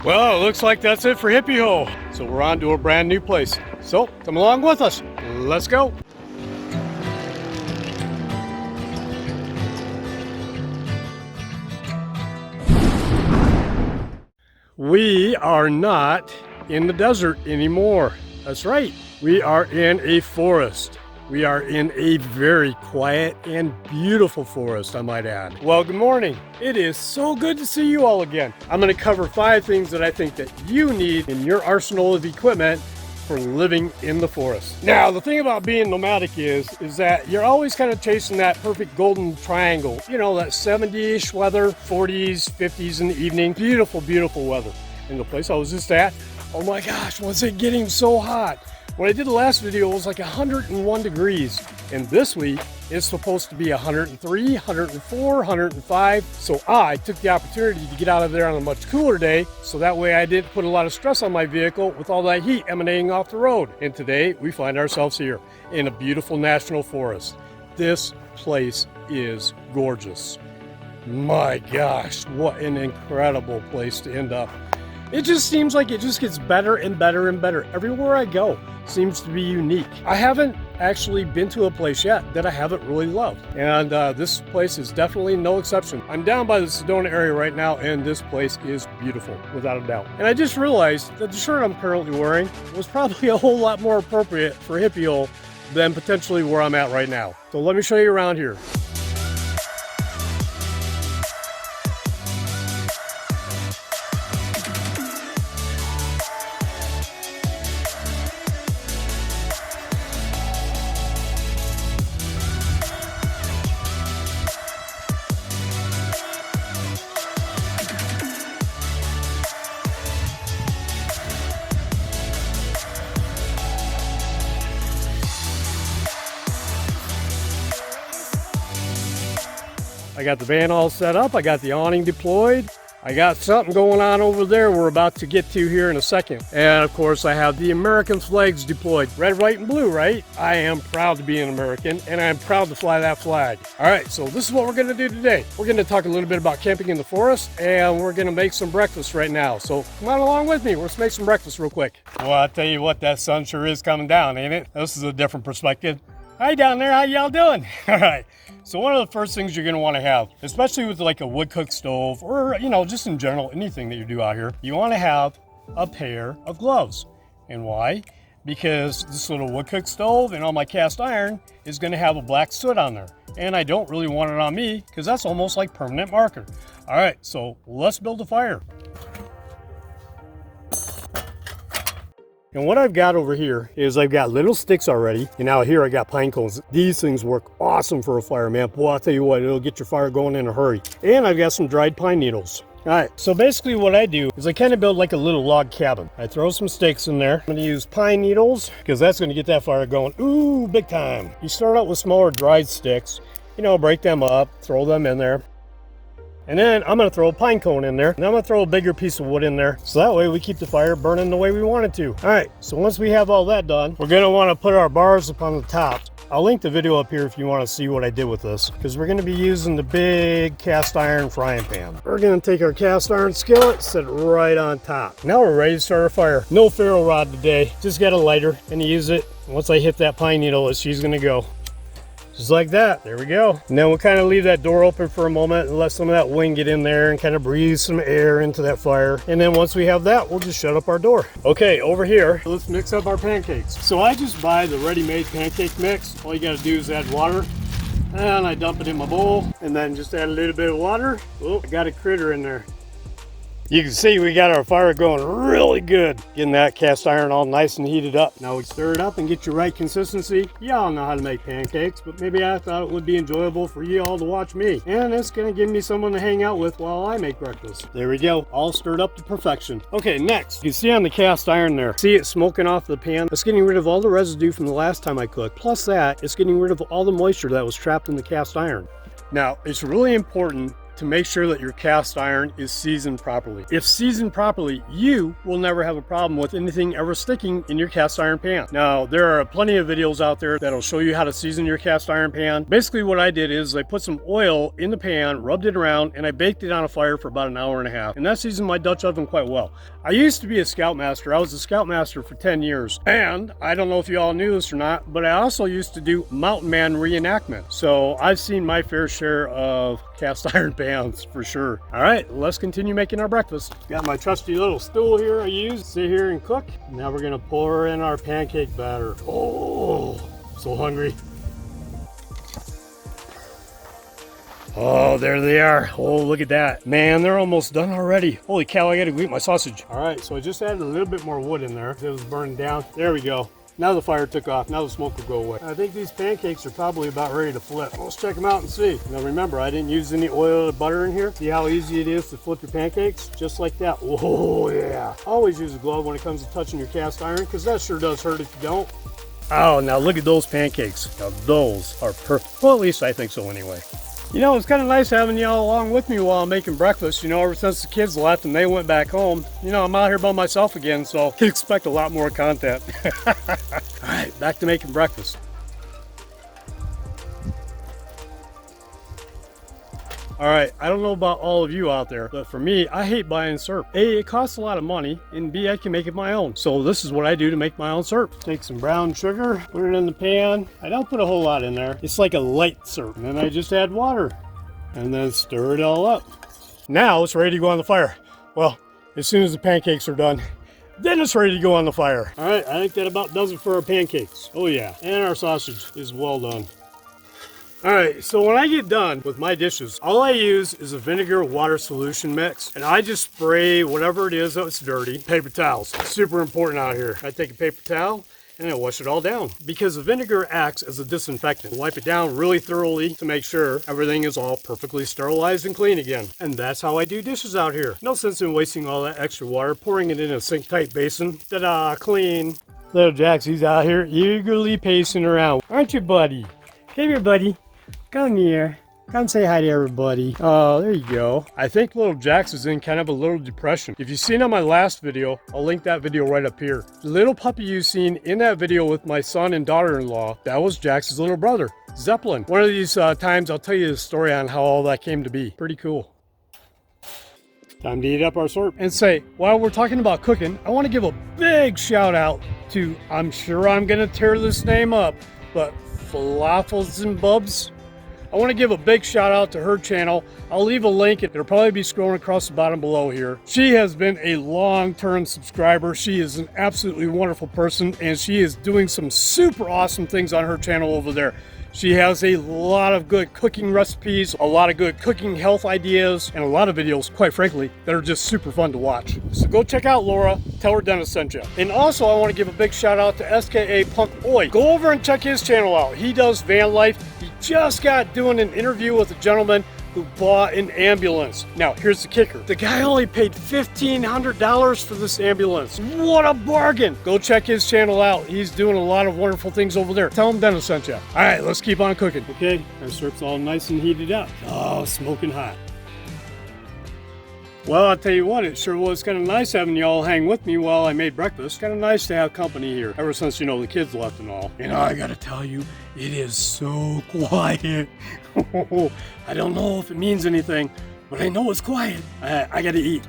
Well, it looks like that's it for Hippie Hole. So we're on to a brand new place. So come along with us. Let's go. We are not in the desert anymore. That's right. We are in a forest. We are in a very quiet and beautiful forest, I might add. Well, good morning. It is so good to see you all again. I'm going to cover 5 things that I think that you need in your arsenal of equipment for living in the forest. Now, the thing about being nomadic is that you're always kind of chasing that perfect golden triangle. You know, that 70-ish weather, 40s, 50s in the evening. Beautiful, beautiful weather. And the place I was just at, oh my gosh, was it getting so hot? When I did the last video, it was like 101 degrees. And this week, it's supposed to be 103, 104, 105. So I took the opportunity to get out of there on a much cooler day. So that way I didn't put a lot of stress on my vehicle with all that heat emanating off the road. And today we find ourselves here in a beautiful national forest. This place is gorgeous. My gosh, what an incredible place to end up. It just seems like it just gets better and better and better. Everywhere I go seems to be unique. I haven't actually been to a place yet that I haven't really loved. And this place is definitely no exception. I'm down by the Sedona area right now, and this place is beautiful, without a doubt. And I just realized that the shirt I'm currently wearing was probably a whole lot more appropriate for Hippie Hole than potentially where I'm at right now. So let me show you around here. I got the van all set up. I got the awning deployed. I got something going on over there we're about to get to here in a second. And of course I have the American flags deployed. Red, white, and blue, right? I am proud to be an American, and I'm proud to fly that flag. All right, so this is what we're gonna do today. We're gonna talk a little bit about camping in the forest, and we're gonna make some breakfast right now. So come on along with me. Let's make some breakfast real quick. Well, I'll tell you what, that sun sure is coming down, ain't it? This is a different perspective. Hi down there, how y'all doing? All right, so one of the first things you're gonna wanna have, especially with like a wood cook stove or, you know, just in general, anything that you do out here, you wanna have a pair of gloves. And why? Because this little wood cook stove and all my cast iron is gonna have a black soot on there. And I don't really want it on me because that's almost like permanent marker. All right, so let's build a fire. And what I've got over here is I've got little sticks already, and out here I got pine cones. These things work awesome for a fire, man. Boy, I'll tell you what, it'll get your fire going in a hurry. And I've got some dried pine needles. All right, so basically what I do is I kind of build like a little log cabin. I throw some stakes in there. I'm gonna use pine needles because that's gonna get that fire going. Ooh, big time. You start out with smaller dried sticks, you know, break them up, throw them in there. And then I'm gonna throw a pine cone in there, and I'm gonna throw a bigger piece of wood in there, so that way we keep the fire burning the way we want it to. All right, so once we have all that done, we're gonna wanna put our bars up on the top. I'll link the video up here if you wanna see what I did with this, because we're gonna be using the big cast iron frying pan. We're gonna take our cast iron skillet, set it right on top. Now we're ready to start our fire. No ferro rod today, just got a lighter, and use it. Once I hit that pine needle, she's gonna go. Just like that, there we go. And then we'll kind of leave that door open for a moment and let some of that wind get in there and kind of breathe some air into that fire. And then once we have that, we'll just shut up our door. Okay, over here, let's mix up our pancakes. So I just buy the ready-made pancake mix. All you gotta do is add water, and I dump it in my bowl, and then just add a little bit of water. Oh, I got a critter in there. You can see we got our fire going really good, getting that cast iron all nice and heated up. Now we stir it up and get your right consistency. Y'all know how to make pancakes, but maybe I thought it would be enjoyable for you all to watch me. And it's gonna give me someone to hang out with while I make breakfast. There we go, all stirred up to perfection. Okay, next, you see on the cast iron there, see it smoking off the pan? It's getting rid of all the residue from the last time I cooked. Plus that, it's getting rid of all the moisture that was trapped in the cast iron. Now, it's really important to make sure that your cast iron is seasoned properly. If seasoned properly, you will never have a problem with anything ever sticking in your cast iron pan. Now, there are plenty of videos out there that'll show you how to season your cast iron pan. Basically what I did is I put some oil in the pan, rubbed it around, and I baked it on a fire for about an hour and a half. And that seasoned my Dutch oven quite well. I used to be a Scoutmaster. I was a Scoutmaster for 10 years. And I don't know if you all knew this or not, but I also used to do Mountain Man reenactment. So I've seen my fair share of cast iron pans for sure. All right, let's continue making our breakfast. Got my trusty little stool here I use to sit here and cook. Now we're gonna pour in our pancake batter. Oh, so hungry. Oh, there they are. Oh, look at that. Man, they're almost done already. Holy cow, I gotta go eat my sausage. All right, so I just added a little bit more wood in there. It was burning down. There we go. Now the fire took off. Now the smoke will go away. I think these pancakes are probably about ready to flip. Let's check them out and see. Now remember, I didn't use any oil or butter in here. See how easy it is to flip your pancakes? Just like that. Oh, yeah. Always use a glove when it comes to touching your cast iron, because that sure does hurt if you don't. Oh, now look at those pancakes. Now those are perfect. Well, at least I think so anyway. You know, it's kind of nice having y'all along with me while I'm making breakfast. You know, ever since the kids left and they went back home, you know, I'm out here by myself again, so expect a lot more content. All right, back to making breakfast. All right, I don't know about all of you out there, but for me, I hate buying syrup. A, it costs a lot of money, and B, I can make it my own. So this is what I do to make my own syrup. Take some brown sugar, put it in the pan. I don't put a whole lot in there. It's like a light syrup. And then I just add water and then stir it all up. Now it's ready to go on the fire. Well, as soon as the pancakes are done, then it's ready to go on the fire. All right, I think that about does it for our pancakes. Oh yeah, and our sausage is well done. All right, so when I get done with my dishes, all I use is a vinegar water solution mix, and I just spray whatever it is that's dirty. Paper towels, super important out here. I take a paper towel and I wash it all down, because the vinegar acts as a disinfectant. Wipe it down really thoroughly to make sure everything is all perfectly sterilized and clean again. And that's how I do dishes out here. No sense in wasting all that extra water, pouring it in a sink-tight basin. Ta-da, clean. Little Jax, he's out here eagerly pacing around. Aren't you, buddy? Come here, buddy. Come here. Come say hi to everybody. Oh, there you go. I think little Jax is in kind of a little depression. If you've seen on my last video, I'll link that video right up here. The little puppy you've seen in that video with my son and daughter-in-law, that was Jax's little brother, Zeppelin. One of these times I'll tell you the story on how all that came to be. Pretty cool. Time to eat up our syrup. And say, while we're talking about cooking, I want to give a big shout out to, I'm sure I'm going to tear this name up, but Falafels and Bubs. I want to give a big shout out to her channel. I'll leave a link. It'll probably be scrolling across the bottom below here. She has been a long-term subscriber. She is an absolutely wonderful person, and she is doing some super awesome things on her channel over there. She has a lot of good cooking recipes, a lot of good cooking health ideas, and a lot of videos, quite frankly, that are just super fun to watch. So go check out Laura, tell her Dennis sent you. And also I want to give a big shout out to SKA Punk Oi. Go over and check his channel out. He does van life. He just got doing an interview with a gentleman who bought an ambulance. Now, here's the kicker. The guy only paid $1,500 for this ambulance. What a bargain. Go check his channel out. He's doing a lot of wonderful things over there. Tell him Dennis sent you. All right, let's keep on cooking. Okay, our syrup's all nice and heated up. Oh, smoking hot. Well, I'll tell you what, it sure was kind of nice having you all hang with me while I made breakfast. Kind of nice to have company here, ever since, you know, the kids left and all. And I gotta tell you, it is so quiet. I don't know if it means anything, but I know it's quiet. I gotta eat.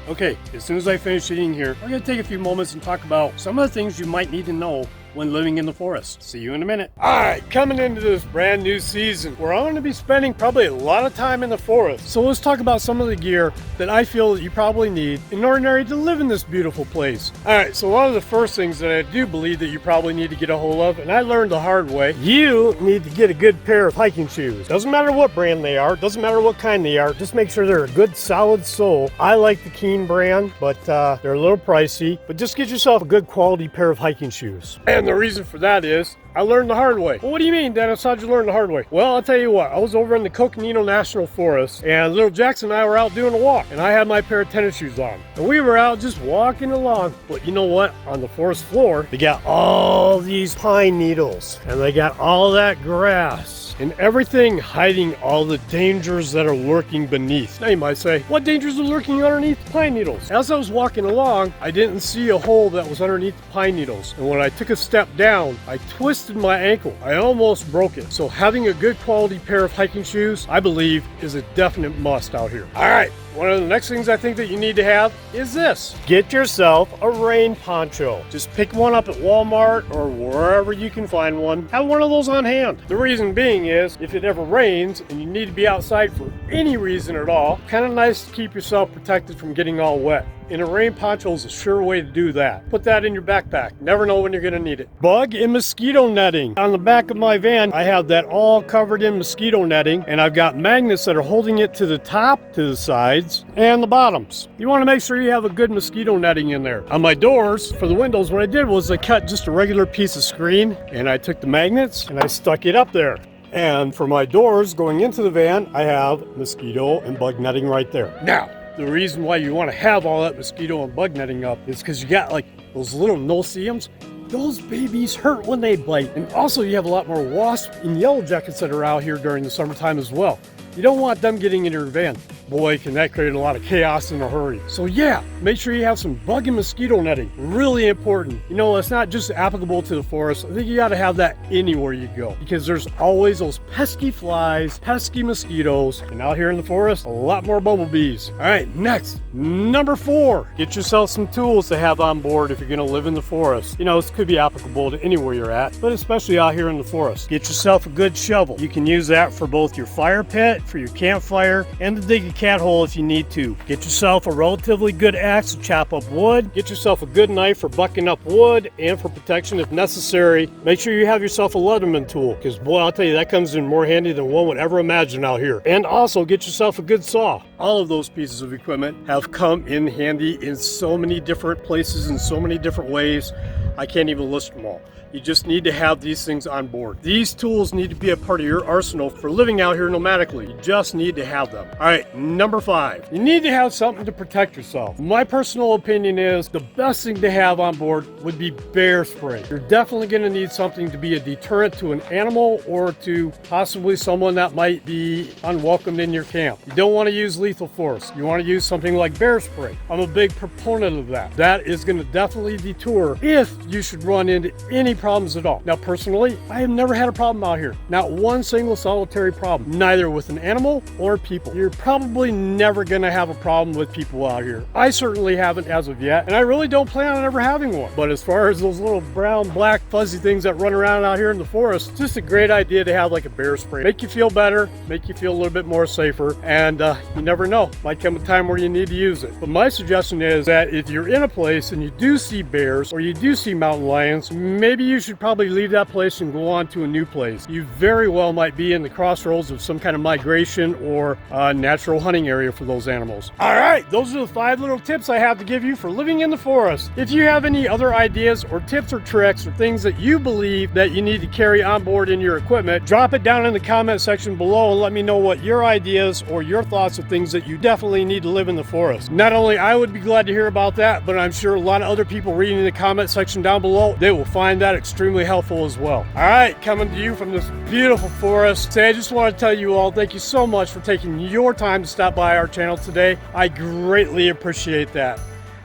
Okay, as soon as I finish eating here, we're gonna take a few moments and talk about some of the things you might need to know when living in the forest. See you in a minute. All right, coming into this brand new season where I'm going to be spending probably a lot of time in the forest. So let's talk about some of the gear that I feel that you probably need in order to live in this beautiful place. All right, so one of the first things that I do believe that you probably need to get a hold of, and I learned the hard way, you need to get a good pair of hiking shoes. Doesn't matter what brand they are, doesn't matter what kind they are, just make sure they're a good solid sole. I like the Keen brand, but they're a little pricey, but just get yourself a good quality pair of hiking shoes. And And the reason for that is I learned the hard way. Well, what do you mean, Dennis? How'd you learn the hard way? Well, I'll tell you what. I was over in the Coconino National Forest, and little Jackson and I were out doing a walk, and I had my pair of tennis shoes on. And we were out just walking along. But you know what? On the forest floor, they got all these pine needles, and they got all that grass, and everything hiding all the dangers that are lurking beneath. Now you might say, what dangers are lurking underneath the pine needles? As I was walking along, I didn't see a hole that was underneath the pine needles. And when I took a step down, I twisted my ankle. I almost broke it. So having a good quality pair of hiking shoes, I believe, is a definite must out here. All right. One of the next things I think that you need to have is this. Get yourself a rain poncho. Just pick one up at Walmart or wherever you can find one. Have one of those on hand. The reason being is if it ever rains and you need to be outside for any reason at all, kind of nice to keep yourself protected from getting all wet. And a rain poncho is a sure way to do that. Put that in your backpack. Never know when you're gonna need it. Bug and mosquito netting. On the back of my van, I have that all covered in mosquito netting, and I've got magnets that are holding it to the top, to the sides, and the bottoms. You wanna make sure you have a good mosquito netting in there. On my doors, for the windows, what I did was I cut just a regular piece of screen, and I took the magnets, and I stuck it up there. And for my doors going into the van, I have mosquito and bug netting right there. Now, the reason why you want to have all that mosquito and bug netting up is because you got like those little no-see-ums. Those babies hurt when they bite. And also you have a lot more wasps and yellow jackets that are out here during the summertime as well. You don't want them getting in your van. Boy, can that create a lot of chaos in a hurry. So yeah, make sure you have some bug and mosquito netting. Really important. You know, it's not just applicable to the forest. I think you gotta have that anywhere you go because there's always those pesky flies, pesky mosquitoes, and out here in the forest, a lot more bumblebees. All right, next, number 4. Get yourself some tools to have on board if you're gonna live in the forest. You know, this could be applicable to anywhere you're at, but especially out here in the forest. Get yourself a good shovel. You can use that for both your fire pit, for your campfire, and to dig a cat hole if you need to. Get yourself a relatively good axe to chop up wood. Get yourself a good knife for bucking up wood and for protection if necessary. Make sure you have yourself a Leatherman tool because boy, I'll tell you, that comes in more handy than one would ever imagine out here. And also get yourself a good saw. All of those pieces of equipment have come in handy in so many different places in so many different ways. I can't even list them all. You just need to have these things on board. These tools need to be a part of your arsenal for living out here nomadically. You just need to have them. All right, number 5. You need to have something to protect yourself. My personal opinion is the best thing to have on board would be bear spray. You're definitely gonna need something to be a deterrent to an animal or to possibly someone that might be unwelcomed in your camp. You don't wanna use lethal force. You wanna use something like bear spray. I'm a big proponent of that. That is gonna definitely deter if you should run into any problems at all. Now, personally, I have never had a problem out here. Not one single solitary problem, neither with an animal or people. You're probably never gonna have a problem with people out here. I certainly haven't as of yet, and I really don't plan on ever having one. But as far as those little brown, black, fuzzy things that run around out here in the forest, it's just a great idea to have like a bear spray. Make you feel better, make you feel a little bit more safer, and you never know. Might come a time where you need to use it. But my suggestion is that if you're in a place and you do see bears or you do see mountain lions, maybe you should probably leave that place and go on to a new place. You very well might be in the crossroads of some kind of migration or natural hunting area for those animals. All right, those are the 5 little tips I have to give you for living in the forest. If you have any other ideas or tips or tricks or things that you believe that you need to carry on board in your equipment, drop it down in the comment section below and let me know what your ideas or your thoughts of things that you definitely need to live in the forest. Not only I would be glad to hear about that, but I'm sure a lot of other people reading in the comment section down below, they will find that extremely helpful as well. All right, coming to you from this beautiful forest. So I just want to tell you all, thank you so much for taking your time to stop by our channel today. I greatly appreciate that.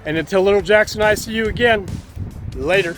And until little Jackson and I see you again, later.